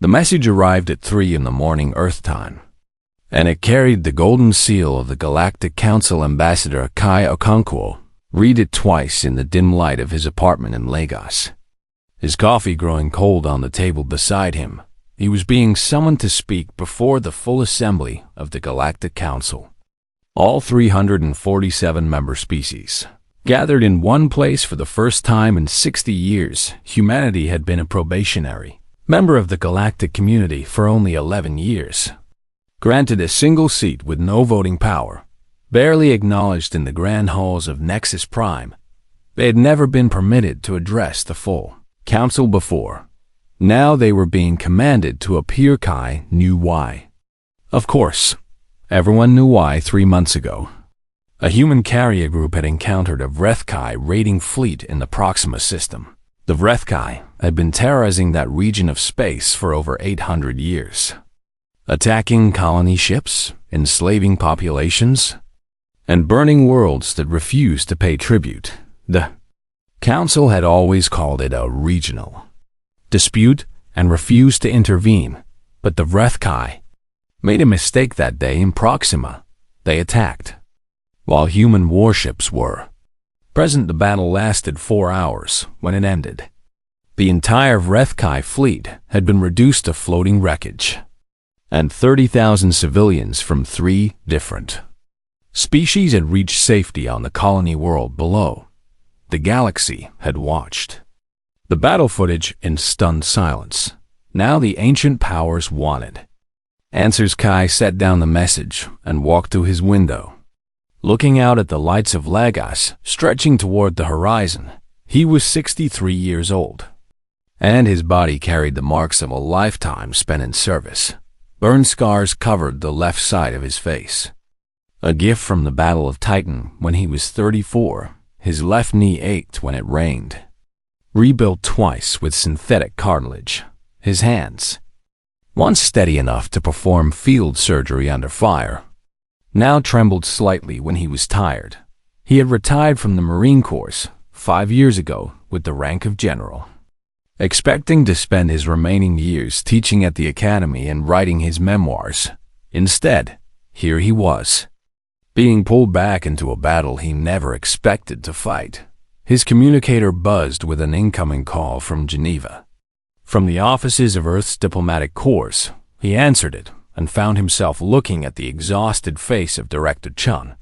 The message arrived at 3 in the morning Earth time, and it carried the golden seal of the Galactic Council Ambassador Kai Okonkwo. Read it twice in the dim light of his apartment in Lagos. His coffee growing cold on the table beside him, he was being summoned to speak before the full assembly of the Galactic Council. All 347 member species gathered in one place for the first time in 60 years. Humanity had been a probationary member of the galactic community for only 11 years. Granted a single seat with no voting power, barely acknowledged in the grand halls of Nexus Prime, they had never been permitted to address the full council before. Now they were being commanded to appear. Kai knew why. Of course, everyone knew why 3 months ago. A human carrier group had encountered a Vrethkai raiding fleet in the Proxima system. The Vrethkai had been terrorizing that region of space for over 800 years, attacking colony ships, enslaving populations, and burning worlds that refused to pay tribute. The Council had always called it a regional dispute and refused to intervene, but the Vrethkai made a mistake that day in Proxima. They attacked while human warships were present. The battle lasted 4 hours. When it ended, the entire Vrethkai fleet had been reduced to floating wreckage, and 30,000 civilians from 3 different species had reached safety on the colony world below. The galaxy had watched the battle footage in stunned silence. Now the ancient powers wanted answers. Kai set down the message and walked to his window, looking out at the lights of Lagos stretching toward the horizon. He was 63 years old, and his body carried the marks of a lifetime spent in service. Burn scars covered the left side of his face, a gift from the Battle of Titan when he was 34. His left knee ached when it rained. Rebuilt twice with synthetic cartilage, his hands, once steady enough to perform field surgery under fire, now trembled slightly when he was tired. He had retired from the Marine Corps 5 years ago with the rank of general, expecting to spend his remaining years teaching at the academy and writing his memoirs. Instead, here he was, being pulled back into a battle he never expected to fight. His communicator buzzed with an incoming call from Geneva. From the offices of Earth's diplomatic corps, he answered it and found himself looking at the exhausted face of Director Chun,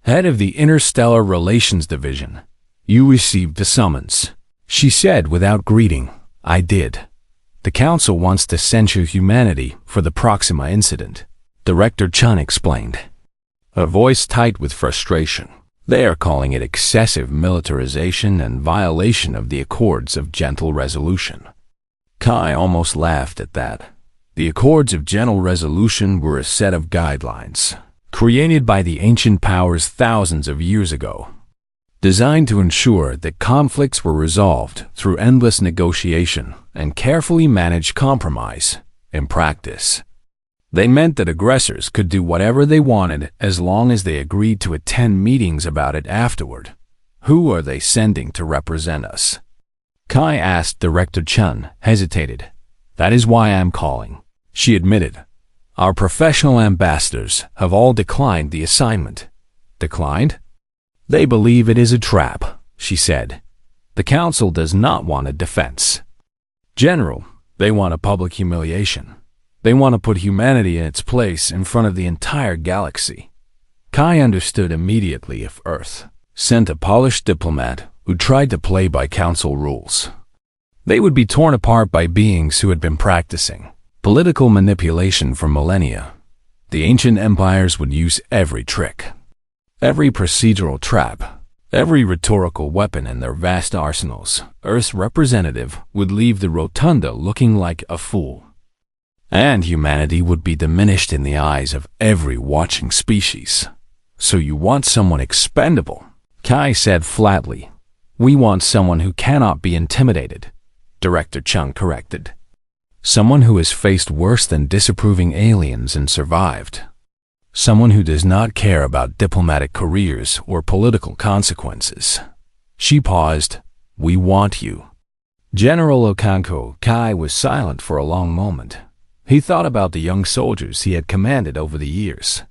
head of the Interstellar Relations Division. "You received the summons," she said without greeting. "I did. The Council wants to censure humanity for the Proxima incident," Director Chun explained, her voice tight with frustration. "They are calling it excessive militarization and violation of the Accords of Gentle Resolution." Kai almost laughed at that. The Accords of Gentle Resolution were a set of guidelines created by the ancient powers thousands of years ago, designed to ensure that conflicts were resolved through endless negotiation and carefully managed compromise. In practice, they meant that aggressors could do whatever they wanted as long as they agreed to attend meetings about it afterward. "Who are they sending to represent us?" Kai asked. Director Chun hesitated. "That is why I'm calling," she admitted. "Our professional ambassadors have all declined the assignment." "Declined?" "They believe it is a trap," she said. "The Council does not want a defense general. They want a public humiliation. They want to put humanity in its place in front of the entire galaxy." Kai understood immediately. If Earth sent a polished diplomat who tried to play by Council rules, they would be torn apart by beings who had been practicing political manipulation for millennia. The ancient empires would use every trick, every procedural trap, every rhetorical weapon in their vast arsenals. Earth's representative would leave the rotunda looking like a fool, and humanity would be diminished in the eyes of every watching species. "So you want someone expendable," Kai said flatly. "We want someone who cannot be intimidated," Director Chung corrected. "Someone who has faced worse than disapproving aliens and survived. Someone who does not care about diplomatic careers or political consequences." She paused. "We want you." General Okanko Kai was silent for a long moment. He thought about the young soldiers he had commanded over the years,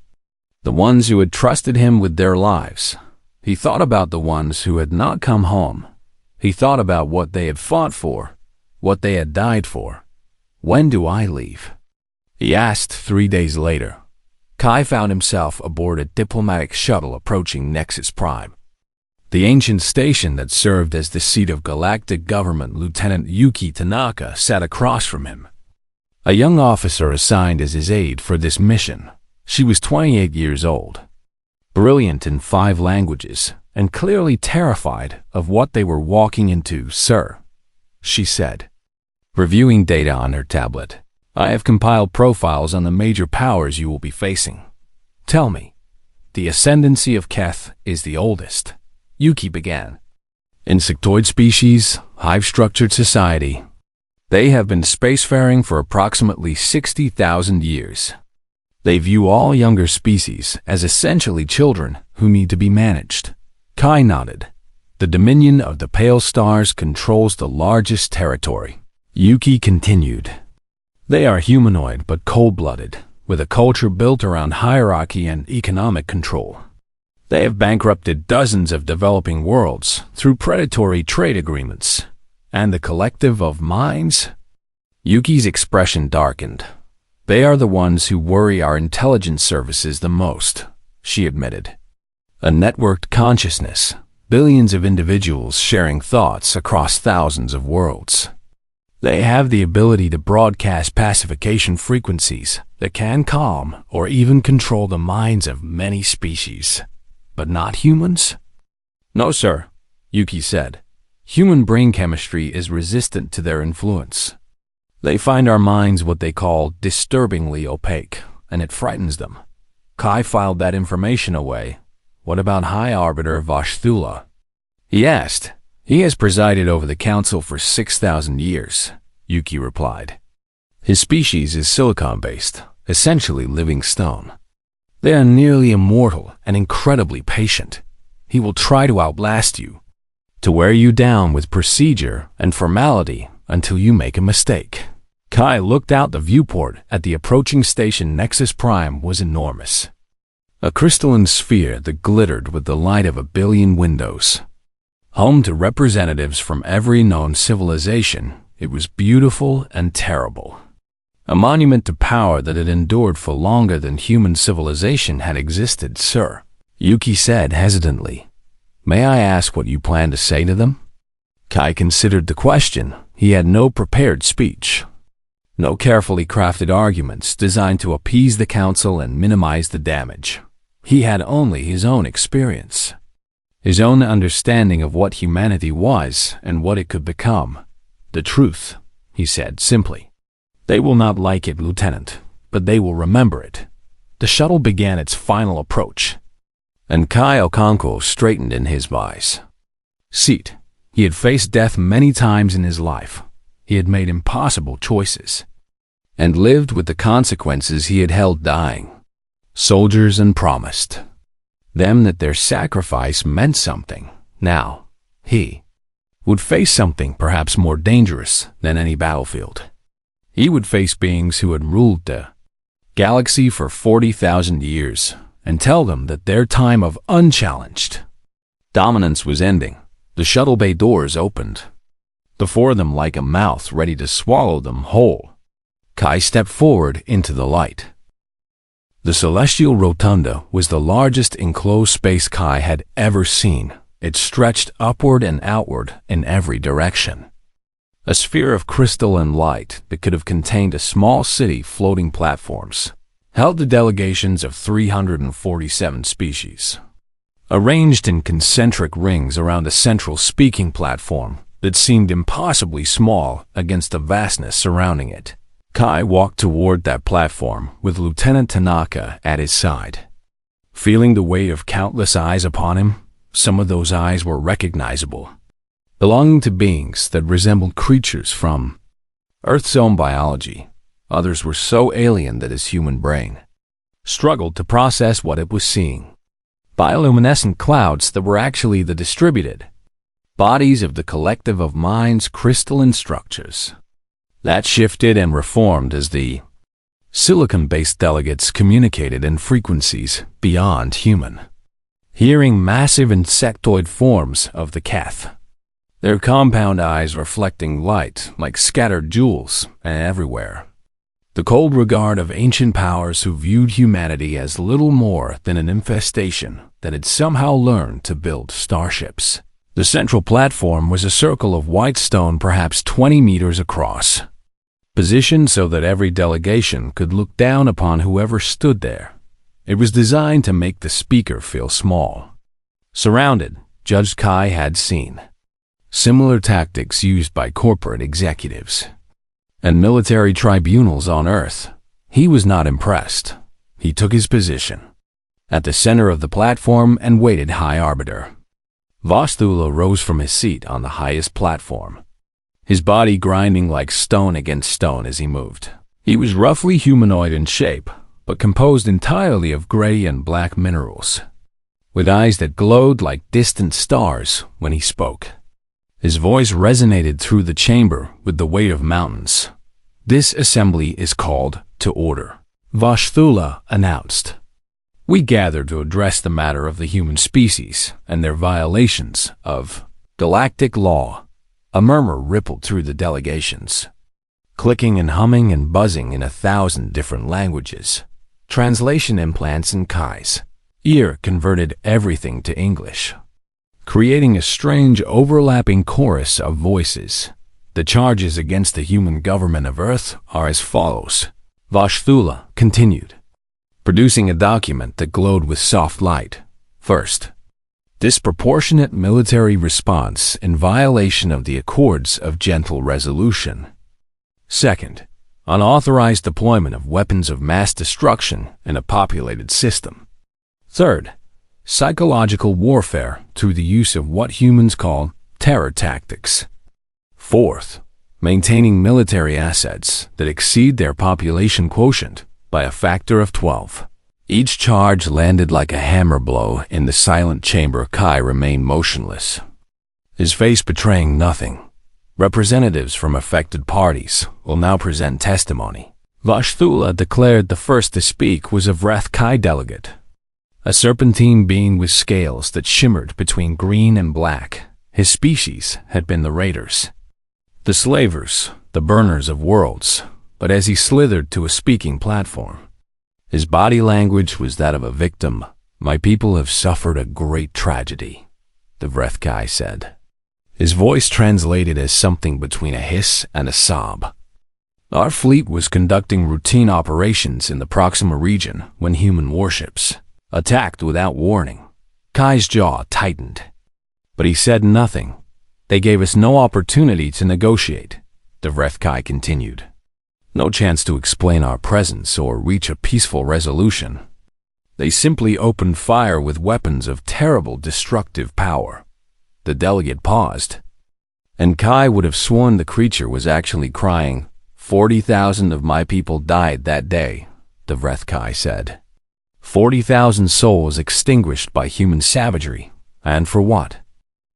the ones who had trusted him with their lives. He thought about the ones who had not come home. He thought about what they had fought for, what they had died for. When do I leave? He asked 3 days later. Kai found himself aboard a diplomatic shuttle approaching Nexus Prime, the ancient station that served as the seat of Galactic Government. Lieutenant Yuki Tanaka sat across from him, a young officer assigned as his aide for this mission. She was 28 years old, brilliant in 5 languages, and clearly terrified of what they were walking into. "Sir," she said, reviewing data on her tablet, "I have compiled profiles on the major powers you will be facing. Tell me, the ascendancy of Keth is the oldest," Yuki began. "Insectoid species, hive-structured society. They have been spacefaring for approximately 60,000 years. They view all younger species as essentially children who need to be managed." Kai nodded. "The Dominion of the Pale Stars controls the largest territory," Yuki continued. "They are humanoid but cold-blooded, with a culture built around hierarchy and economic control. They have bankrupted dozens of developing worlds through predatory trade agreements. And the collective of minds?" Yuki's expression darkened. "They are the ones who worry our intelligence services the most," she admitted. "A networked consciousness, billions of individuals sharing thoughts across thousands of worlds. They have the ability to broadcast pacification frequencies that can calm or even control the minds of many species. But not humans?" "No, sir," Yuki said. "Human brain chemistry is resistant to their influence. They find our minds what they call disturbingly opaque, and it frightens them." Kai filed that information away. "What about High Arbiter Vashthula?" he asked. "He has presided over the council for 6,000 years, Yuki replied. "His species is silicon-based, essentially living stone. They are nearly immortal and incredibly patient. He will try to outlast you, to wear you down with procedure and formality until you make a mistake." Kai looked out the viewport at the approaching station. Nexus Prime was enormous, a crystalline sphere that glittered with the light of 1 billion windows. Home to representatives from every known civilization, it was beautiful and terrible. A monument to power that had endured for longer than human civilization had existed. "Sir," Yuki said hesitantly, "may I ask what you plan to say to them?" Kai considered the question. He had no prepared speech, no carefully crafted arguments designed to appease the council and minimize the damage. He had only his own experience, his own understanding of what humanity was and what it could become. "The truth," he said simply. "They will not like it, Lieutenant, but they will remember it." The shuttle began its final approach, and Kai Okonko straightened in his vise seat. He had faced death many times in his life. He had made impossible choices, and lived with the consequences he had held dying. Soldiers and promised them that their sacrifice meant something. Now, he would face something perhaps more dangerous than any battlefield. He would face beings who had ruled the galaxy for 40,000 years and tell them that their time of unchallenged dominance was ending. The shuttle bay doors opened, the 4 of them like a mouth ready to swallow them whole. Kai stepped forward into the light. The celestial rotunda was the largest enclosed space Kai had ever seen. It stretched upward and outward in every direction. A sphere of crystal and light that could have contained a small city. Floating platforms held the delegations of 347 species, arranged in concentric rings around a central speaking platform that seemed impossibly small against the vastness surrounding it. Kai walked toward that platform with Lieutenant Tanaka at his side, feeling the weight of countless eyes upon him. Some of those eyes were recognizable, belonging to beings that resembled creatures from Earth's own biology. Others were so alien that his human brain struggled to process what it was seeing. Bioluminescent clouds that were actually the distributed bodies of the collective of minds, crystalline structures. That shifted and reformed as the silicon-based delegates communicated in frequencies beyond human, hearing massive insectoid forms of the Keth, their compound eyes reflecting light like scattered jewels everywhere. The cold regard of ancient powers who viewed humanity as little more than an infestation that had somehow learned to build starships. The central platform was a circle of white stone perhaps 20 meters across, positioned so that every delegation could look down upon whoever stood there. It was designed to make the speaker feel small. Surrounded, Judge Kai had seen similar tactics used by corporate executives and military tribunals on Earth. He was not impressed. He took his position at the center of the platform and waited. High Arbiter Vostula rose from his seat on the highest platform, his body grinding like stone against stone as he moved. He was roughly humanoid in shape, but composed entirely of gray and black minerals, with eyes that glowed like distant stars when he spoke. His voice resonated through the chamber with the weight of mountains. This assembly is called to order, Vostula announced. We gather to address the matter of the human species and their violations of galactic law. A murmur rippled through the delegations, clicking and humming and buzzing in 1,000 different languages. Translation implants in Kai's ear converted everything to English, creating a strange overlapping chorus of voices. The charges against the human government of Earth are as follows, Vostula continued, producing a document that glowed with soft light. First, disproportionate military response in violation of the Accords of Gentle Resolution. Second, unauthorized deployment of weapons of mass destruction in a populated system. Third, psychological warfare through the use of what humans call terror tactics. Fourth, maintaining military assets that exceed their population quotient by a factor of 12. Each charge landed like a hammer blow in the silent chamber. Kai remained motionless, his face betraying nothing. Representatives from affected parties will now present testimony. Vostula declared the first to speak was a Vreth Kai delegate, a serpentine being with scales that shimmered between green and black. His species had been the raiders, the slavers, the burners of worlds. But as he slithered to a speaking platform, his body language was that of a victim. My people have suffered a great tragedy, the Vreth Kai said. His voice translated as something between a hiss and a sob. Our fleet was conducting routine operations in the Proxima region when human warships attacked without warning. Kai's jaw tightened, but he said nothing. They gave us no opportunity to negotiate, the Vreth Kai continued. No chance to explain our presence or reach a peaceful resolution. They simply opened fire with weapons of terrible destructive power. The delegate paused, and Kai would have sworn the creature was actually crying. 40,000 of my people died that day, the Vreth Kai said. 40,000 souls extinguished by human savagery. And for what?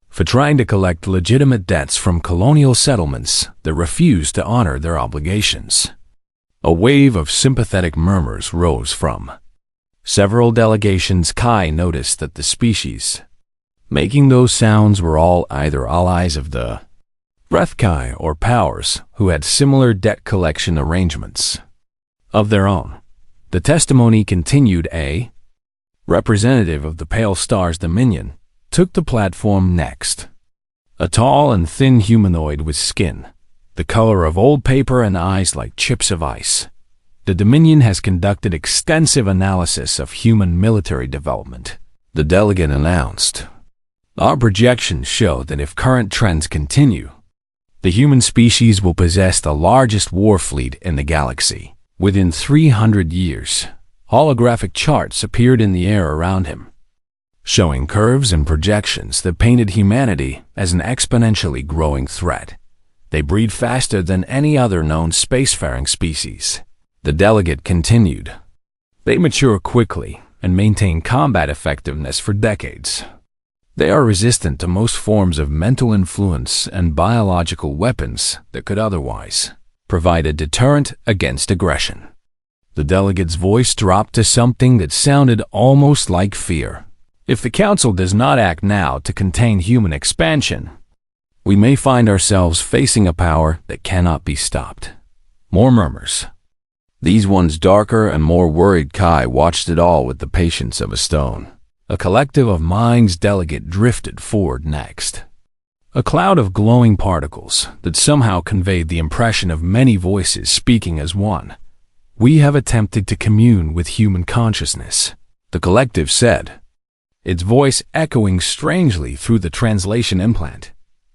For trying to collect legitimate debts from colonial settlements that refused to honor their obligations. A wave of sympathetic murmurs rose from several delegations. Kai noticed that the species making those sounds were all either allies of the Vreth Kai or powers who had similar debt collection arrangements of their own. The testimony continued. A representative of the Pale Star's Dominion took the platform next. A tall and thin humanoid with skin the color of old paper and eyes like chips of ice. The Dominion has conducted extensive analysis of human military development, the delegate announced. Our projections show that if current trends continue, the human species will possess the largest war fleet in the galaxy within 300 years. Holographic charts appeared in the air around him, showing curves and projections that painted humanity as an exponentially growing threat. They breed faster than any other known spacefaring species, the delegate continued. They mature quickly and maintain combat effectiveness for decades. They are resistant to most forms of mental influence and biological weapons that could otherwise provide a deterrent against aggression. The delegate's voice dropped to something that sounded almost like fear. If the Council does not act now to contain human expansion, we may find ourselves facing a power that cannot be stopped. More murmurs. These ones darker and more worried. Kai watched it all with the patience of a stone. A collective of minds delegate drifted forward next. A cloud of glowing particles that somehow conveyed the impression of many voices speaking as one. We have attempted to commune with human consciousness, the collective said, its voice echoing strangely through the translation implant.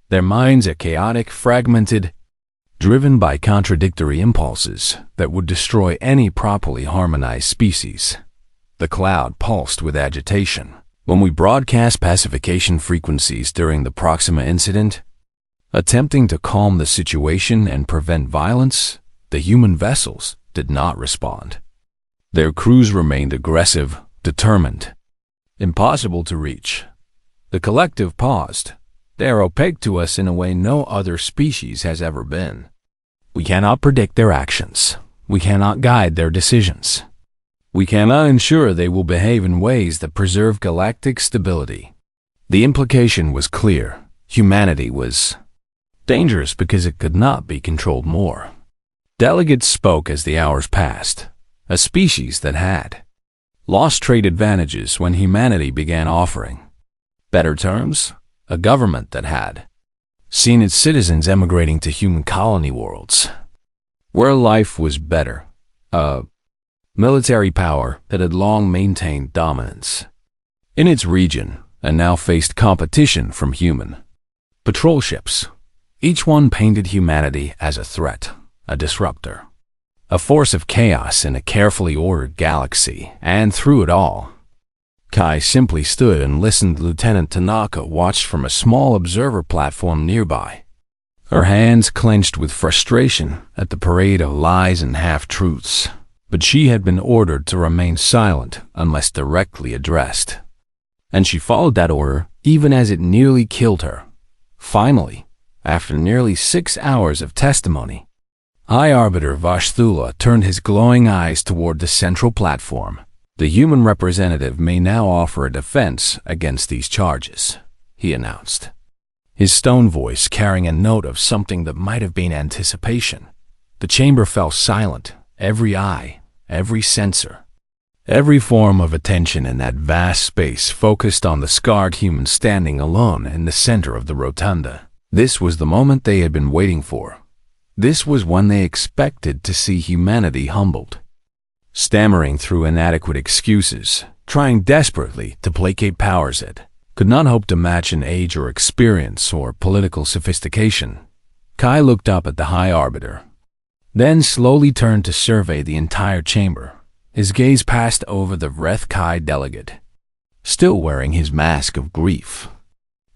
Their minds are chaotic, fragmented, driven by contradictory impulses that would destroy any properly harmonized species. The cloud pulsed with agitation. When we broadcast pacification frequencies during the Proxima incident, attempting to calm the situation and prevent violence, the human vessels did not respond. Their crews remained aggressive, determined, impossible to reach. The collective paused. They are opaque to us in a way no other species has ever been. We cannot predict their actions. We cannot guide their decisions. We cannot ensure they will behave in ways that preserve galactic stability. The implication was clear. Humanity was dangerous because it could not be controlled more. Delegates spoke as the hours passed. A species that had lost trade advantages when humanity began offering better terms. A government that had seen its citizens emigrating to human colony worlds, where life was better. A military power that had long maintained dominance in its region and now faced competition from human patrol ships. Each one painted humanity as a threat, a disruptor, a force of chaos in a carefully ordered galaxy. And through it all, Kai simply stood and listened. Lieutenant Tanaka watched from a small observer platform nearby, her hands clenched with frustration at the parade of lies and half-truths. But she had been ordered to remain silent unless directly addressed, and she followed that order even as it nearly killed her. Finally, after nearly 6 hours of testimony, High Arbiter Vasthula turned his glowing eyes toward the central platform. The human representative may now offer a defense against these charges, he announced, his stone voice carrying a note of something that might have been anticipation. The chamber fell silent, every eye, every sensor, every form of attention in that vast space focused on the scarred human standing alone in the center of the rotunda. This was the moment they had been waiting for. This was when they expected to see humanity humbled. Stammering through inadequate excuses, trying desperately to placate powers that could not hope to match in age or experience or political sophistication. Kai looked up at the High Arbiter, then slowly turned to survey the entire chamber. His gaze passed over the Vreth Kai delegate, still wearing his mask of grief,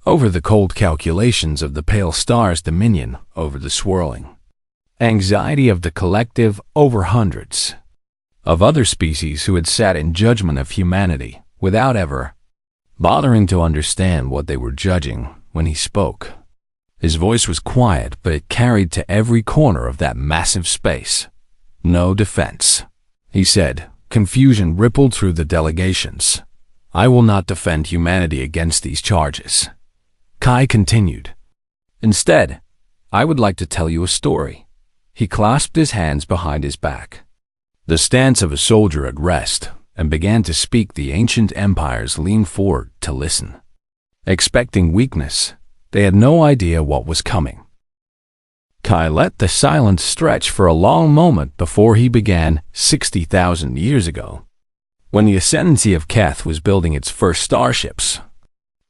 over the cold calculations of the pale star's dominion over the swirling anxiety of the collective, over hundreds of other species who had sat in judgment of humanity without ever bothering to understand what they were judging. When he spoke, his voice was quiet, but it carried to every corner of that massive space. No defense, he said. Confusion rippled through the delegations. I will not defend humanity against these charges. Kai continued. Instead, I would like to tell you a story. He clasped his hands behind his back, the stance of a soldier at rest, and began to speak. The ancient empires leaned forward to listen, expecting weakness. They had no idea what was coming. Kai let the silence stretch for a long moment before he began. 60,000 years ago, when the ascendancy of Keth was building its first starships,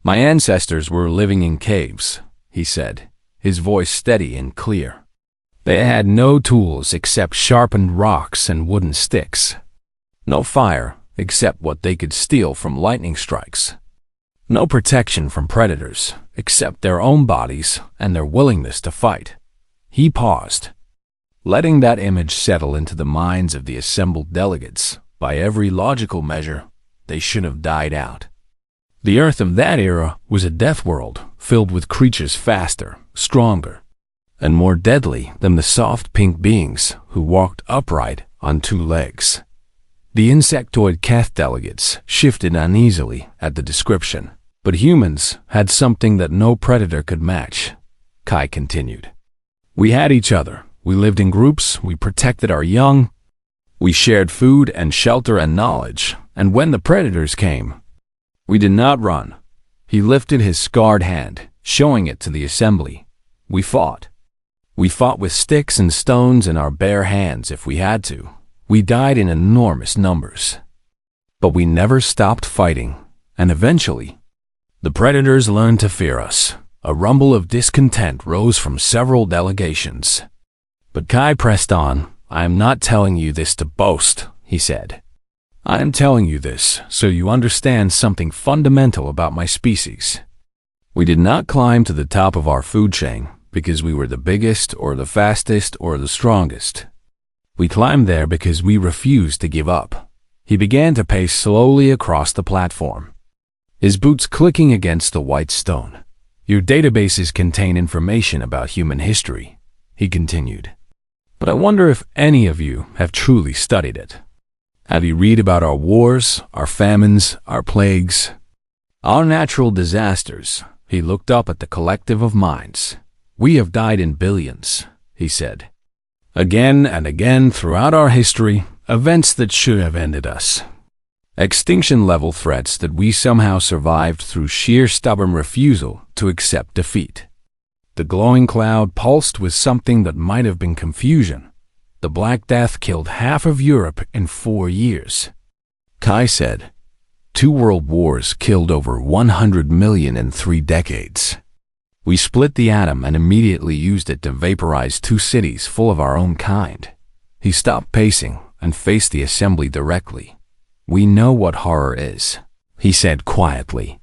my ancestors were living in caves, he said, his voice steady and clear. They had no tools except sharpened rocks and wooden sticks. No fire except what they could steal from lightning strikes. No protection from predators except their own bodies and their willingness to fight. He paused, letting that image settle into the minds of the assembled delegates. By every logical measure, they should have died out. The Earth of that era was a death world filled with creatures faster, stronger, and more deadly than the soft pink beings who walked upright on two legs. The insectoid Keth delegates shifted uneasily at the description, but humans had something that no predator could match, Kai continued. We had each other. We lived in groups. We protected our young. We shared food and shelter and knowledge. And when the predators came, we did not run. He lifted his scarred hand, showing it to the assembly. We fought. We fought with sticks and stones in our bare hands if we had to. We died in enormous numbers. But we never stopped fighting, and eventually, the predators learned to fear us. A rumble of discontent rose from several delegations. But Kai pressed on. I am not telling you this to boast, he said. I am telling you this so you understand something fundamental about my species. We did not climb to the top of our food chain because we were the biggest or the fastest or the strongest. We climbed there because we refused to give up. He began to pace slowly across the platform, his boots clicking against the white stone. Your databases contain information about human history, he continued. But I wonder if any of you have truly studied it. Have you read about our wars, our famines, our plagues, our natural disasters? He looked up at the collective of minds. We have died in billions, he said. Again and again throughout our history, events that should have ended us. Extinction-level threats that we somehow survived through sheer stubborn refusal to accept defeat. The glowing cloud pulsed with something that might have been confusion. The Black Death killed half of Europe in 4 years. Kai said, 2 world wars killed over 100 million in 3 decades. We split the atom and immediately used it to vaporize 2 cities full of our own kind. He stopped pacing and faced the assembly directly. We know what horror is, he said quietly.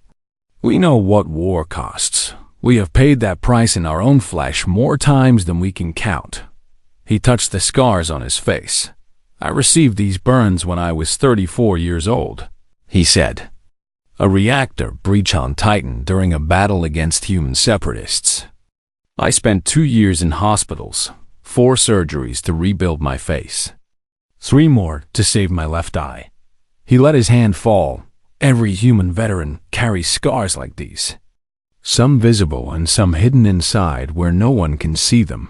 We know what war costs. We have paid that price in our own flesh more times than we can count. He touched the scars on his face. I received these burns when I was 34 years old, he said. A reactor breach on Titan during a battle against human separatists. I spent 2 years in hospitals, 4 surgeries to rebuild my face, 3 more to save my left eye. He let his hand fall. Every human veteran carries scars like these. Some visible and some hidden inside where no one can see them.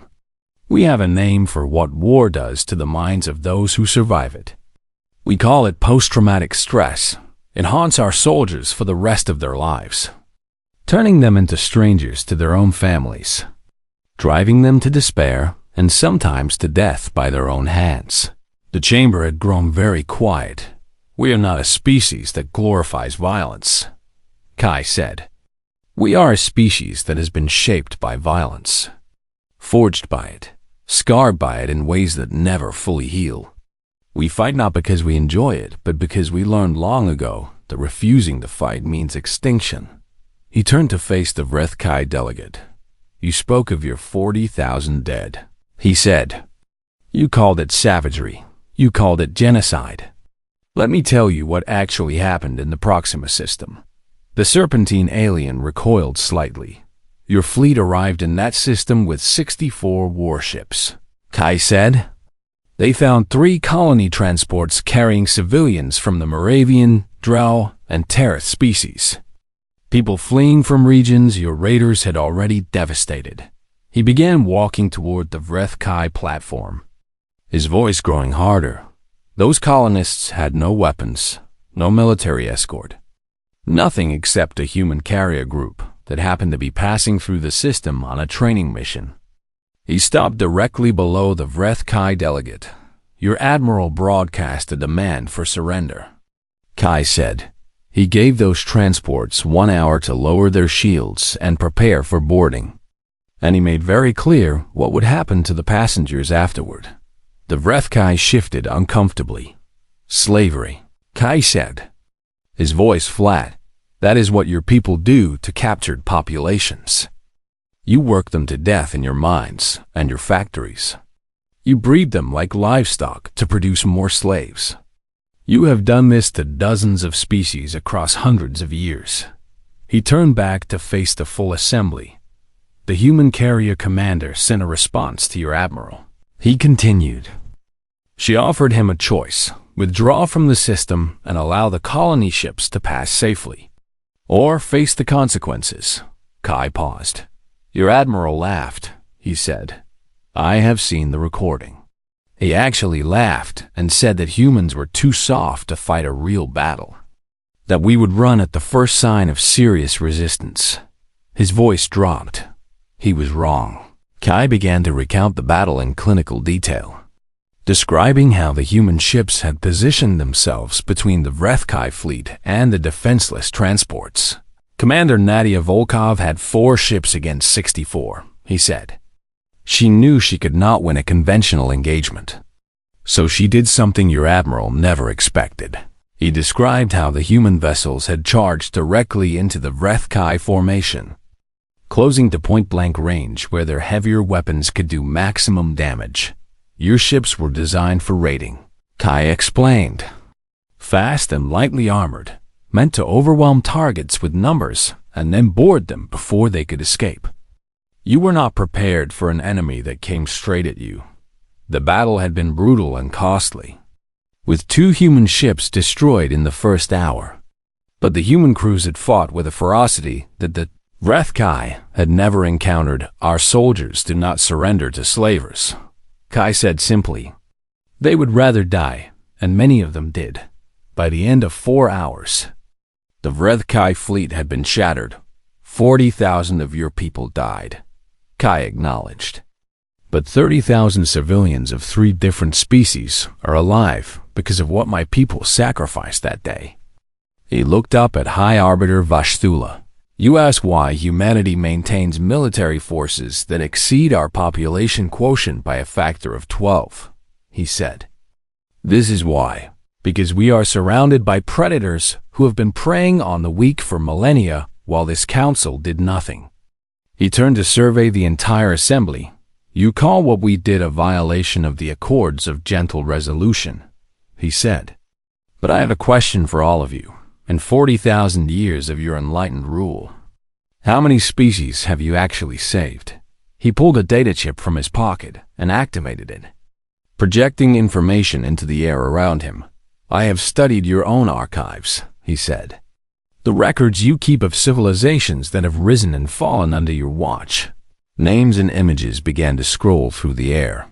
We have a name for what war does to the minds of those who survive it. We call it post-traumatic stress. It haunts our soldiers for the rest of their lives, turning them into strangers to their own families, driving them to despair and sometimes to death by their own hands. The chamber had grown very quiet. We are not a species that glorifies violence, Kai said. We are a species that has been shaped by violence, forged by it, scarred by it in ways that never fully heal. We fight not because we enjoy it, but because we learned long ago that refusing to fight means extinction. He turned to face the Vreth Kai delegate. You spoke of your 40,000 dead, he said. You called it savagery. You called it genocide. Let me tell you what actually happened in the Proxima system. The Serpentine alien recoiled slightly. Your fleet arrived in that system with 64 warships, Kai said. They found 3 colony transports carrying civilians from the Moravian, Drow, and Tereth species. People fleeing from regions your raiders had already devastated. He began walking toward the Vreth Kai platform, his voice growing harder. Those colonists had no weapons, no military escort, nothing except a human carrier group that happened to be passing through the system on a training mission. He stopped directly below the Vreth Kai delegate. Your admiral broadcast a demand for surrender, Kai said. He gave those transports 1 hour to lower their shields and prepare for boarding. And he made very clear what would happen to the passengers afterward. The Vreth Kai shifted uncomfortably. Slavery, Kai said, his voice flat. That is what your people do to captured populations. You work them to death in your mines and your factories. You breed them like livestock to produce more slaves. You have done this to dozens of species across hundreds of years. He turned back to face the full assembly. The human carrier commander sent a response to your admiral. He continued. She offered him a choice: withdraw from the system and allow the colony ships to pass safely, or face the consequences. Kai paused. Your admiral laughed, he said. I have seen the recording. He actually laughed and said that humans were too soft to fight a real battle, that we would run at the first sign of serious resistance. His voice dropped. He was wrong. Kai began to recount the battle in clinical detail, describing how the human ships had positioned themselves between the Vrethkai fleet and the defenseless transports. Commander Nadia Volkov had 4 ships against 64, he said. She knew she could not win a conventional engagement, so she did something your admiral never expected. He described how the human vessels had charged directly into the Vrethkai formation, closing to point-blank range where their heavier weapons could do maximum damage. Your ships were designed for raiding, Kai explained. Fast and lightly armored, meant to overwhelm targets with numbers and then board them before they could escape. You were not prepared for an enemy that came straight at you. The battle had been brutal and costly, with 2 human ships destroyed in the first hour. But the human crews had fought with a ferocity that the Vrethkai had never encountered. Our soldiers do not surrender to slavers, Kai said simply. They would rather die, and many of them did. By the end of 4 hours, the Vrethkai fleet had been shattered. 40,000 of your people died, Kai acknowledged. But 30,000 civilians of 3 different species are alive because of what my people sacrificed that day. He looked up at High Arbiter Vasthula. You ask why humanity maintains military forces that exceed our population quotient by a factor of 12, he said. This is why. Because we are surrounded by predators who have been preying on the weak for millennia while this council did nothing. He turned to survey the entire assembly. You call what we did a violation of the Accords of Gentle Resolution, he said. But I have a question for all of you. In 40,000 years of your enlightened rule, how many species have you actually saved? He pulled a data chip from his pocket and activated it, projecting information into the air around him. I have studied your own archives, he said. The records you keep of civilizations that have risen and fallen under your watch. Names and images began to scroll through the air.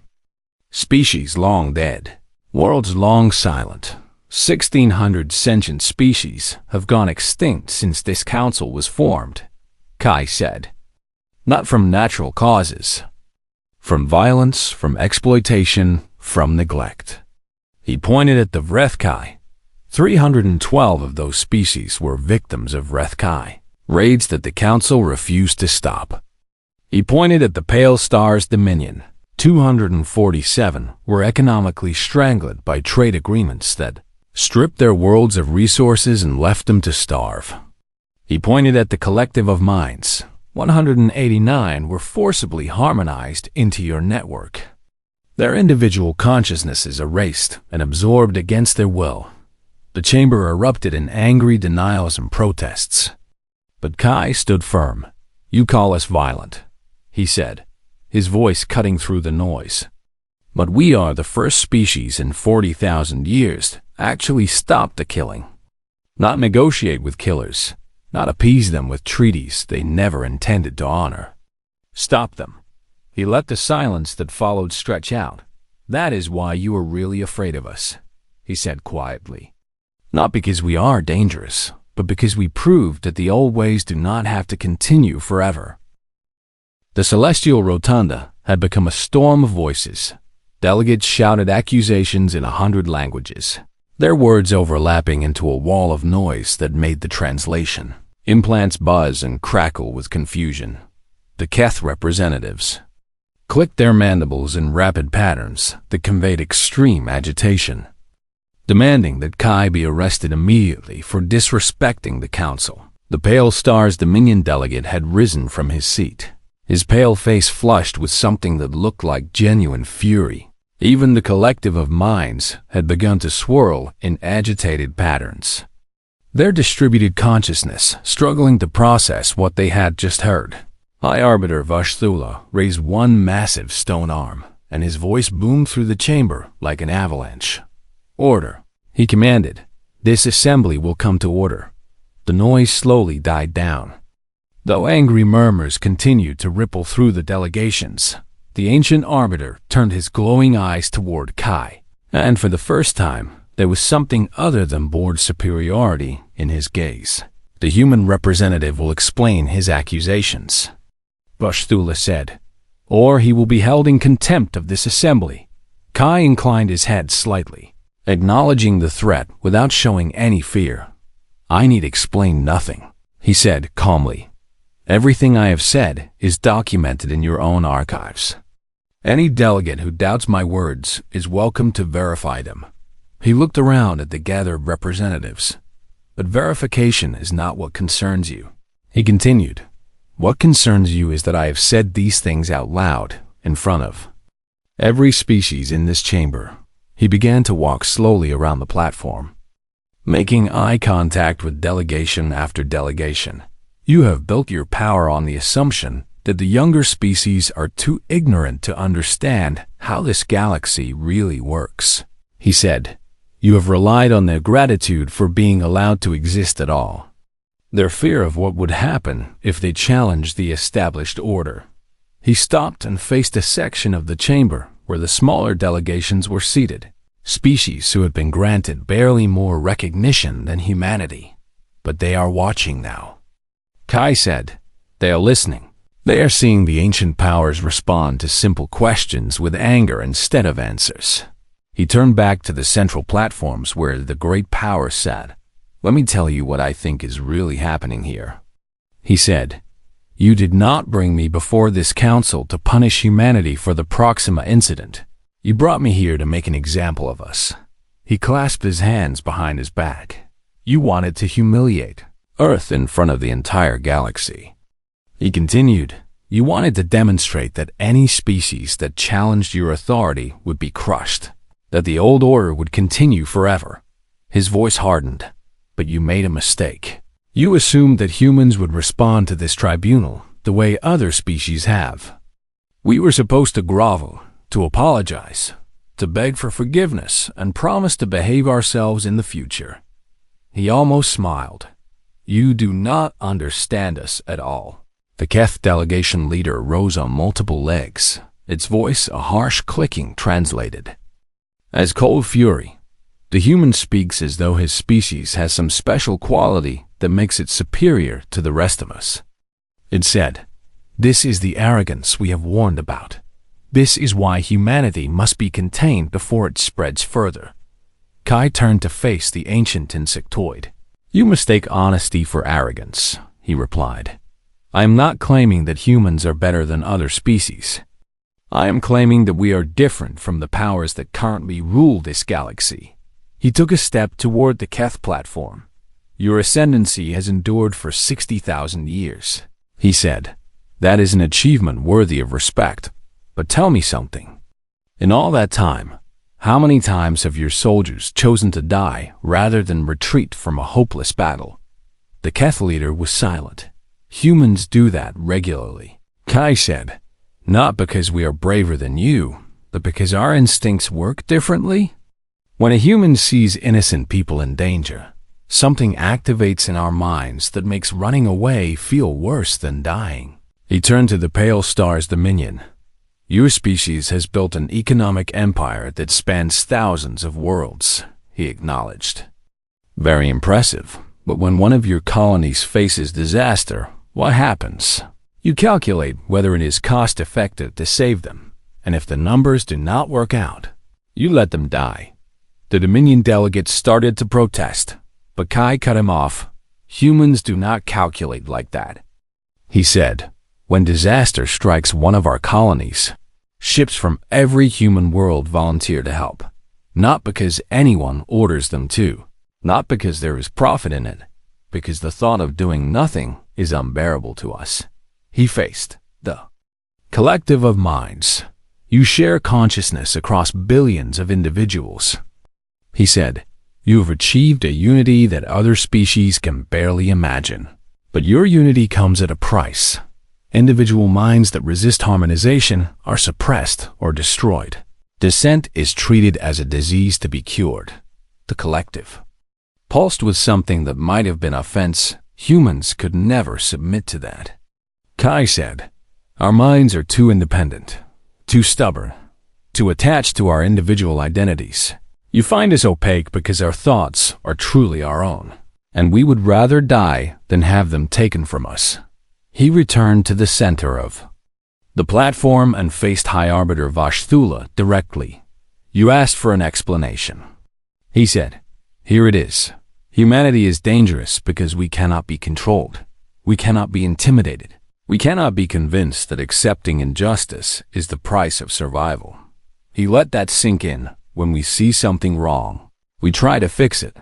Species long dead. Worlds long silent. 1,600 sentient species have gone extinct since this council was formed, Kai said. Not from natural causes. From violence, from exploitation, from neglect. He pointed at the Vrethkai. 312 of those species were victims of Vrethkai, raids that the council refused to stop. He pointed at the Pale Star's Dominion. 247 were economically strangled by trade agreements that stripped their worlds of resources and left them to starve. He pointed at the Collective of Minds. 189 were forcibly harmonized into your network. Their individual consciousnesses erased and absorbed against their will. The chamber erupted in angry denials and protests. But Kai stood firm. You call us violent, he said, his voice cutting through the noise. But we are the first species in 40,000 years to actually stop the killing. Not negotiate with killers, not appease them with treaties they never intended to honor. Stop them. He let the silence that followed stretch out. That is why you are really afraid of us, he said quietly. Not because we are dangerous, but because we proved that the old ways do not have to continue forever. The celestial rotunda had become a storm of voices. Delegates shouted accusations in 100 languages, their words overlapping into a wall of noise that made the translation. Implants buzz and crackle with confusion. The Keth representatives clicked their mandibles in rapid patterns that conveyed extreme agitation, demanding that Kai be arrested immediately for disrespecting the council. The Pale Star's Dominion delegate had risen from his seat, his pale face flushed with something that looked like genuine fury. Even the Collective of Minds had begun to swirl in agitated patterns. their distributed consciousness struggling to process what they had just heard. High Arbiter Vashthula raised one massive stone arm, and his voice boomed through the chamber like an avalanche. "Order," he commanded. "This assembly will come to order." The noise slowly died down. Though angry murmurs continued to ripple through the delegations, the ancient arbiter turned his glowing eyes toward Kai, and for the first time, there was something other than bored superiority in his gaze. "The human representative will explain his accusations," Vashthula said, "or he will be held in contempt of this assembly." Kai inclined his head slightly, acknowledging the threat without showing any fear. "I need explain nothing," he said calmly. "Everything I have said is documented in your own archives. Any delegate who doubts my words is welcome to verify them." He looked around at the gathered representatives. "But verification is not what concerns you," he continued. "What concerns you is that I have said these things out loud, in front of every species in this chamber." He began to walk slowly around the platform, making eye contact with delegation after delegation. "You have built your power on the assumption that the younger species are too ignorant to understand how this galaxy really works," he said. "You have relied on their gratitude for being allowed to exist at all, their fear of what would happen if they challenged the established order." He stopped and faced a section of the chamber where the smaller delegations were seated, species who had been granted barely more recognition than humanity. "But they are watching now," Kai said. "They are listening. They are seeing the ancient powers respond to simple questions with anger instead of answers." He turned back to the central platforms where the great power sat. "Let me tell you what I think is really happening here," he said. "You did not bring me before this council to punish humanity for the Proxima incident. You brought me here to make an example of us." He clasped his hands behind his back. "You wanted to humiliate Earth in front of the entire galaxy." He continued, "You wanted to demonstrate that any species that challenged your authority would be crushed, that the old order would continue forever." His voice hardened. "But you made a mistake. You assumed that humans would respond to this tribunal the way other species have. We were supposed to grovel, to apologize, to beg for forgiveness, and promise to behave ourselves in the future." He almost smiled. "You do not understand us at all." The Keth delegation leader rose on multiple legs, its voice a harsh clicking translated as cold fury. "The human speaks as though his species has some special quality that makes it superior to the rest of us." It said, "This is the arrogance we have warned about. This is why humanity must be contained before it spreads further." Kai turned to face the ancient insectoid. "You mistake honesty for arrogance," he replied. "I am not claiming that humans are better than other species. I am claiming that we are different from the powers that currently rule this galaxy." He took a step toward the Keth platform. "Your ascendancy has endured for 60,000 years," he said. "That is an achievement worthy of respect. But tell me something. In all that time, how many times have your soldiers chosen to die rather than retreat from a hopeless battle?" The Keth leader was silent. "Humans do that regularly," Kai said. "Not because we are braver than you, but because our instincts work differently. When a human sees innocent people in danger, something activates in our minds that makes running away feel worse than dying." He turned to the Pale Star's Dominion. "Your species has built an economic empire that spans thousands of worlds," he acknowledged. "Very impressive, but when one of your colonies faces disaster, what happens? You calculate whether it is cost-effective to save them, and if the numbers do not work out, you let them die." The Dominion delegates started to protest, but Kai cut him off. "Humans do not calculate like that," he said. "When disaster strikes one of our colonies, ships from every human world volunteer to help, not because anyone orders them to, not because there is profit in it, because the thought of doing nothing is unbearable to us." He faced the collective of minds. "You share consciousness across billions of individuals," he said. You have achieved a unity that other species can barely imagine. But your unity comes at a price. Individual minds that resist harmonization are suppressed or destroyed. Dissent is treated as a disease to be cured. The collective. Pulsed with something that might have been offense, humans could never submit to that. Kai said, "Our minds are too independent, too stubborn, too attached to our individual identities. You find us opaque because our thoughts are truly our own, and we would rather die than have them taken from us." He returned to the center of the platform and faced High Arbiter Vashthula directly. "You asked for an explanation," he said. "Here it is. Humanity is dangerous because we cannot be controlled. We cannot be intimidated. We cannot be convinced that accepting injustice is the price of survival. He let that sink in. When we see something wrong, we try to fix it.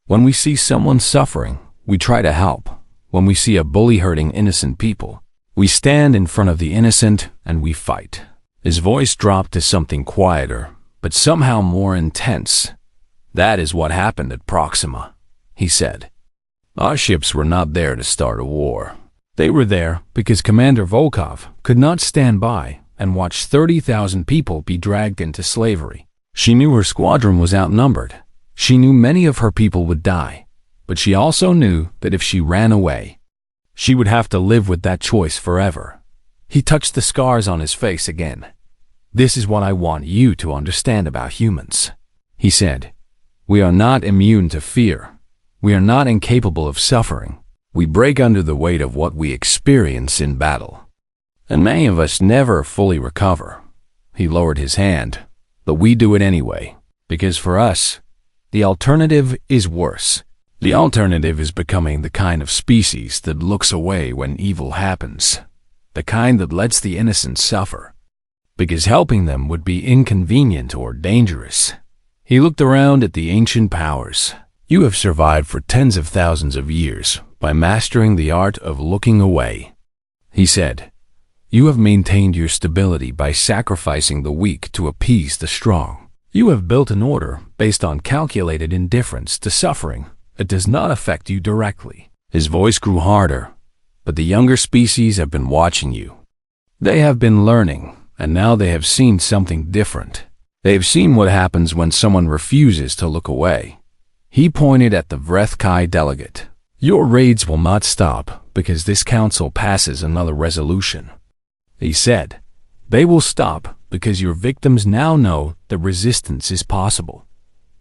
When we see someone suffering, we try to help. When we see a bully hurting innocent people, we stand in front of the innocent and we fight." His voice dropped to something quieter, but somehow more intense. "That is what happened at Proxima," he said. "Our ships were not there to start a war. They were there because Commander Volkov could not stand by and watch 30,000 people be dragged into slavery. She knew her squadron was outnumbered. She knew many of her people would die, but she also knew that if she ran away, she would have to live with that choice forever." He touched the scars on his face again. "This is what I want you to understand about humans," he said. "We are not immune to fear. We are not incapable of suffering. We break under the weight of what we experience in battle. And many of us never fully recover." He lowered his hand. "But we do it anyway, because for us, the alternative is worse. The alternative is becoming the kind of species that looks away when evil happens, the kind that lets the innocent suffer, because helping them would be inconvenient or dangerous." He looked around at the ancient powers. "You have survived for tens of thousands of years by mastering the art of looking away," he said. "You have maintained your stability by sacrificing the weak to appease the strong. You have built an order based on calculated indifference to suffering. It does not affect you directly." His voice grew harder. "But the younger species have been watching you. They have been learning, and now they have seen something different. They have seen what happens when someone refuses to look away." He pointed at the Vrethkai delegate. "Your raids will not stop because this council passes another resolution," he said. "They will stop because your victims now know that resistance is possible."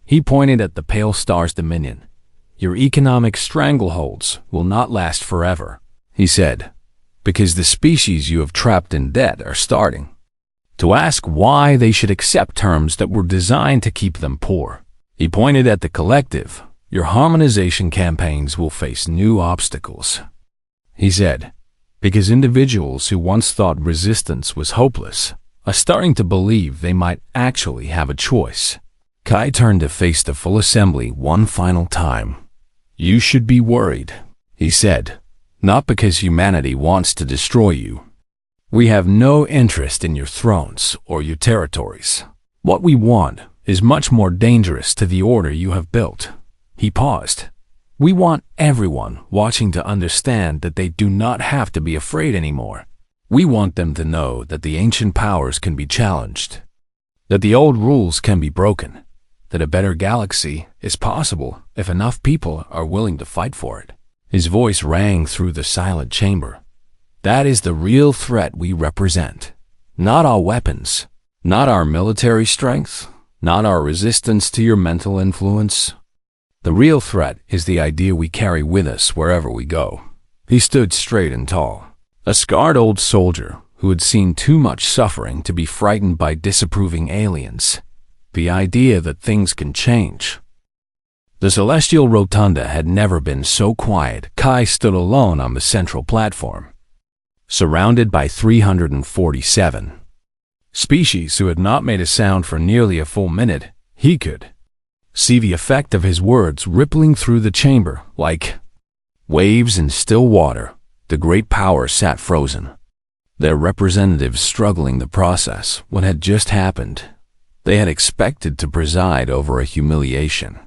He pointed at the Pale Star's Dominion. "Your economic strangleholds will not last forever," he said, "because the species you have trapped in debt are starting to ask why they should accept terms that were designed to keep them poor." He pointed at the collective. "Your harmonization campaigns will face new obstacles," he said, "because individuals who once thought resistance was hopeless are starting to believe they might actually have a choice." Kai turned to face the full assembly one final time. "You should be worried," he said, "not because humanity wants to destroy you. We have no interest in your thrones or your territories. What we want is much more dangerous to the order you have built." He paused. "We want everyone watching to understand that they do not have to be afraid anymore. We want them to know that the ancient powers can be challenged, that the old rules can be broken, that a better galaxy is possible if enough people are willing to fight for it." His voice rang through the silent chamber. "That is the real threat we represent. Not our weapons, not our military strength, not our resistance to your mental influence. The real threat is the idea we carry with us wherever we go." He stood straight and tall, a scarred old soldier who had seen too much suffering to be frightened by disapproving aliens. The idea that things can change. The celestial rotunda had never been so quiet. Kai stood alone on the central platform, surrounded by 347 species who had not made a sound for nearly a full minute. He could see the effect of his words rippling through the chamber like waves in still water. The great powers sat frozen, their representatives struggling to process what had just happened. They had expected to preside over a humiliation.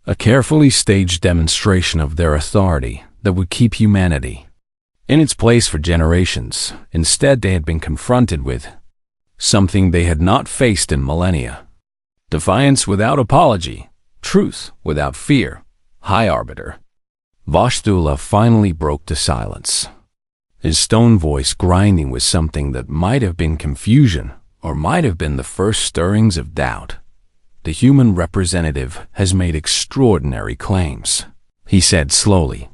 a carefully staged demonstration of their authority that would keep humanity in its place for generations. Instead, they had been confronted with something they had not faced in millennia. Defiance without apology, truth without fear. High Arbiter Vashtula finally broke the silence, his stone voice grinding with something that might have been confusion or might have been the first stirrings of doubt. The human representative has made extraordinary claims, he said slowly.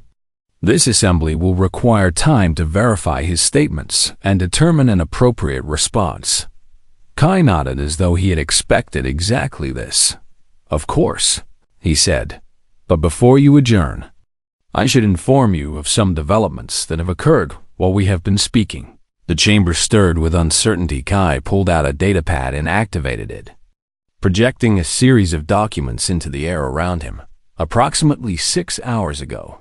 This assembly will require time to verify his statements and determine an appropriate response. Kai nodded as though he had expected exactly this. Of course, he said, but before you adjourn, I should inform you of some developments that have occurred while we have been speaking. The chamber stirred with uncertainty. Kai pulled out a datapad and activated it, projecting a series of documents into the air around him. Approximately 6 hours ago,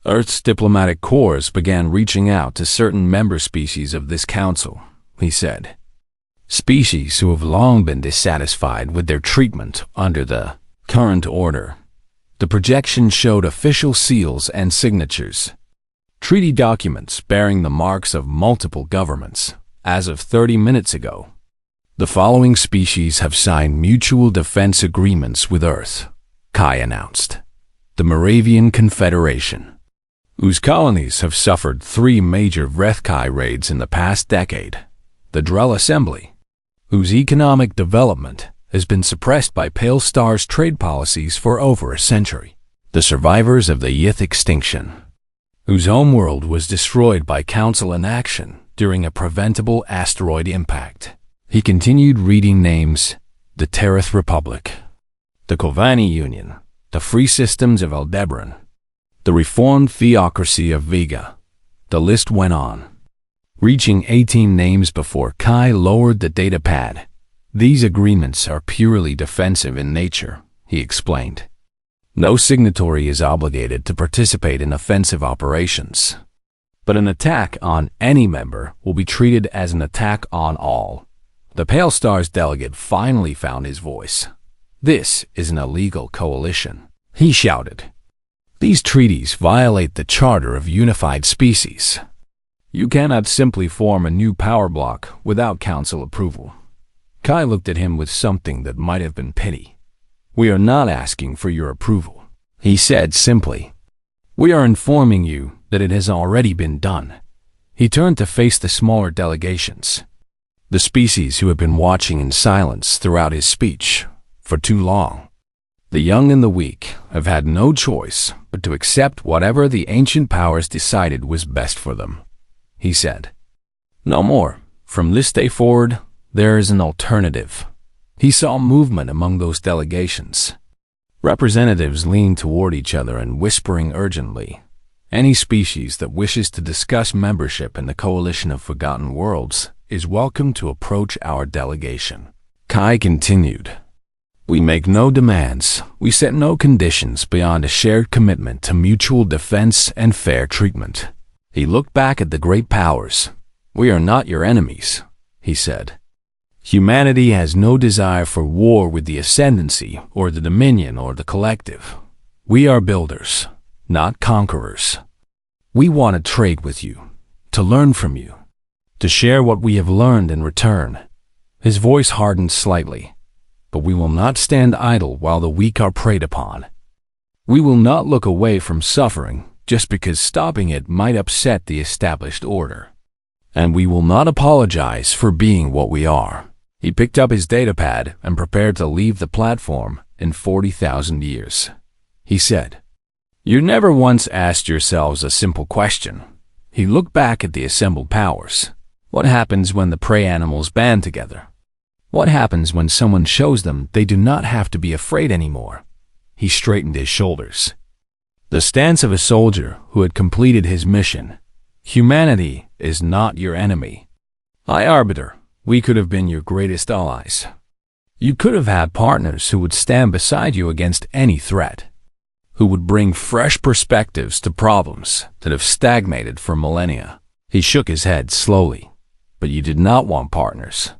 Earth's diplomatic corps began reaching out to certain member species of this council, he said. Species who have long been dissatisfied with their treatment under the current order. The projection showed official seals and signatures, treaty documents bearing the marks of multiple governments. As of 30 minutes ago, the following species have signed mutual defense agreements with Earth, Kai announced. The Moravian Confederation, whose colonies have suffered 3 major Vrethkai raids in the past decade. The Drell Assembly, whose economic development has been suppressed by Pale Star's trade policies for over a century. The survivors of the Yith extinction, whose homeworld was destroyed by Council inaction during a preventable asteroid impact. He continued reading names: the Tereth Republic, the Kovani Union, the Free Systems of Aldebaran, the Reformed Theocracy of Vega. The list went on, reaching 18 names before Kai lowered the datapad. These agreements are purely defensive in nature, he explained. No signatory is obligated to participate in offensive operations, but an attack on any member will be treated as an attack on all. The Pale Star's delegate finally found his voice. This is an illegal coalition, he shouted. These treaties violate the Charter of Unified Species. You cannot simply form a new power block without council approval. Kai looked at him with something that might have been pity. We are not asking for your approval, he said simply. We are informing you that it has already been done. He turned to face the smaller delegations, the species who had been watching in silence throughout his speech for too long. The young and the weak have had no choice but to accept whatever the ancient powers decided was best for them, he said. No more. From this day forward, there is an alternative. He saw movement among those delegations. Representatives leaned toward each other and whispering urgently. Any species that wishes to discuss membership in the Coalition of Forgotten Worlds is welcome to approach our delegation. Kai continued. We make no demands. We set no conditions beyond a shared commitment to mutual defense and fair treatment. He looked back at the great powers. We are not your enemies, he said. Humanity has no desire for war with the Ascendancy or the Dominion or the Collective. We are builders, not conquerors. We want to trade with you, to learn from you, to share what we have learned in return. His voice hardened slightly. But we will not stand idle while the weak are preyed upon. We will not look away from suffering just because stopping it might upset the established order. And we will not apologize for being what we are. He picked up his datapad and prepared to leave the platform in 40,000 years. He said, You never once asked yourselves a simple question. He looked back at the assembled powers. What happens when the prey animals band together? What happens when someone shows them they do not have to be afraid anymore? He straightened his shoulders. The stance of a soldier who had completed his mission. Humanity is not your enemy. High Arbiter, we could have been your greatest allies. You could have had partners who would stand beside you against any threat, who would bring fresh perspectives to problems that have stagnated for millennia. He shook his head slowly. But you did not want partners.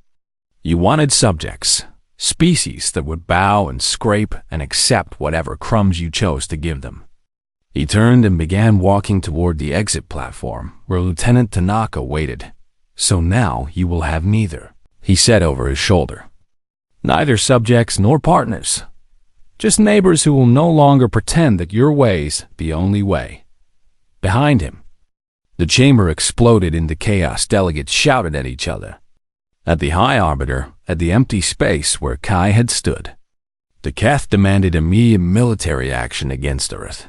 You wanted subjects, species that would bow and scrape and accept whatever crumbs you chose to give them. He turned and began walking toward the exit platform where Lieutenant Tanaka waited. "So now you will have neither," he said over his shoulder. "Neither subjects nor partners. Just neighbors who will no longer pretend that your way's the only way." Behind him, the chamber exploded into chaos. Delegates shouted at each other. At the high orbiter, at the empty space where Kai had stood, the Keth demanded immediate military action against Earth.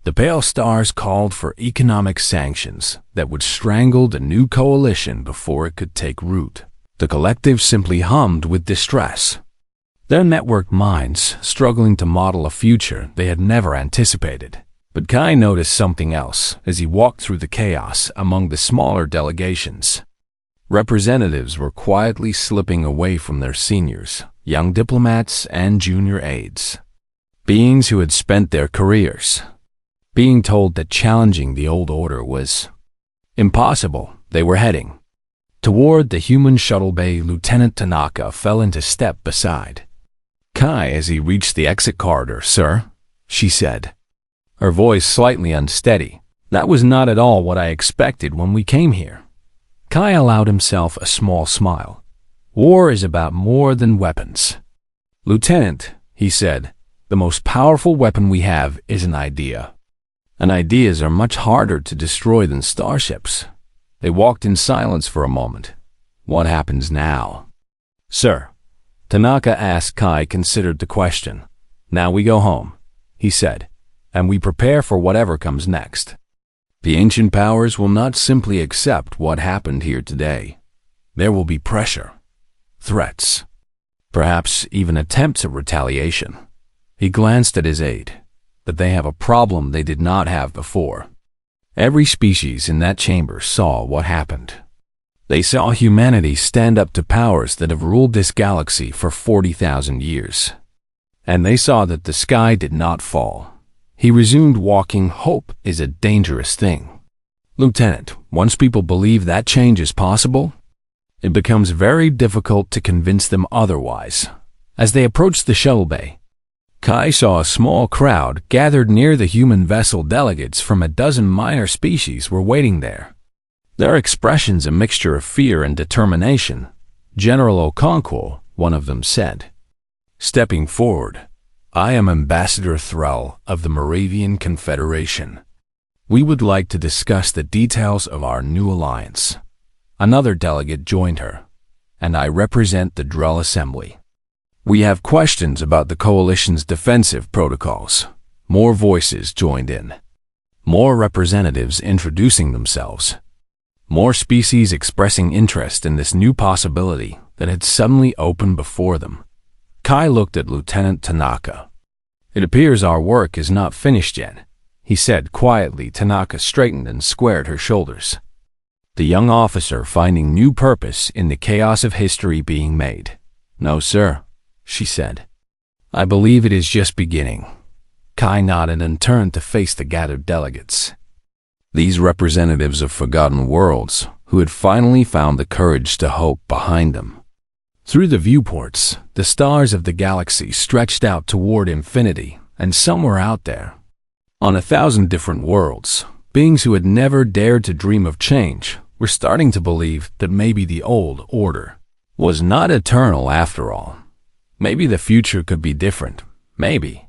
The pale stars called for economic sanctions that would strangle the new coalition before it could take root. The collective simply hummed with distress, their networked minds struggling to model a future they had never anticipated. But Kai noticed something else as he walked through the chaos among the smaller delegations. Representatives were quietly slipping away from their seniors, young diplomats and junior aides. Beings who had spent their careers being told that challenging the old order was impossible. They were heading toward the human shuttle bay. Lieutenant Tanaka fell into step beside Kai as he reached the exit corridor. "Sir," she said, her voice slightly unsteady. "That was not at all what I expected when we came here." Kai allowed himself a small smile. "War is about more than weapons." "Lieutenant," he said, "the most powerful weapon we have is an idea. And ideas are much harder to destroy than starships." They walked in silence for a moment. "What happens now?" "Sir," Tanaka asked. Kai considered the question. "Now we go home," he said, "and we prepare for whatever comes next. The ancient powers will not simply accept what happened here today. There will be pressure, threats, perhaps even attempts at retaliation." He glanced at his aide. "But they have a problem they did not have before." Every species in that chamber saw what happened. They saw humanity stand up to powers that have ruled this galaxy for 40,000 years. And they saw that the sky did not fall. He resumed walking. "Hope is a dangerous thing. Lieutenant, once people believe that change is possible, it becomes very difficult to convince them otherwise." As they approached the shuttle bay, Kai saw a small crowd gathered near the human vessel. Delegates from a dozen minor species were waiting there, their expressions a mixture of fear and determination. "General Okonkwo," one of them said, stepping forward, "I am Ambassador Thrall of the Moravian Confederation. We would like to discuss the details of our new alliance." Another delegate joined her, "And I represent the Drell Assembly. We have questions about the coalition's defensive protocols." More voices joined in. More representatives introducing themselves. More species expressing interest in this new possibility that had suddenly opened before them. Kai looked at Lieutenant Tanaka. "It appears our work is not finished yet," he said quietly. Tanaka straightened and squared her shoulders, the young officer finding new purpose in the chaos of history being made. "No, sir," she said. "I believe it is just beginning." Kai nodded and turned to face the gathered delegates. These representatives of forgotten worlds who had finally found the courage to hope behind them. Through the viewports, the stars of the galaxy stretched out toward infinity, and somewhere out there, on 1,000 different worlds, beings who had never dared to dream of change were starting to believe that maybe the old order was not eternal after all. Maybe the future could be different. Maybe,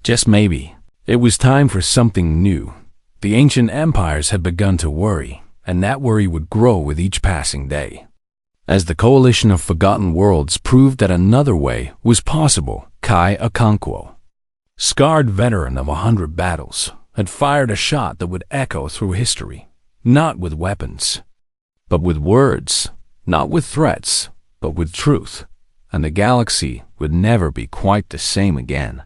just maybe, it was time for something new. The ancient empires had begun to worry, and that worry would grow with each passing day. As the coalition of forgotten worlds proved that another way was possible, Kai Okonkwo, scarred veteran of 100 battles, had fired a shot that would echo through history, not with weapons, but with words, not with threats, but with truth, and the galaxy would never be quite the same again.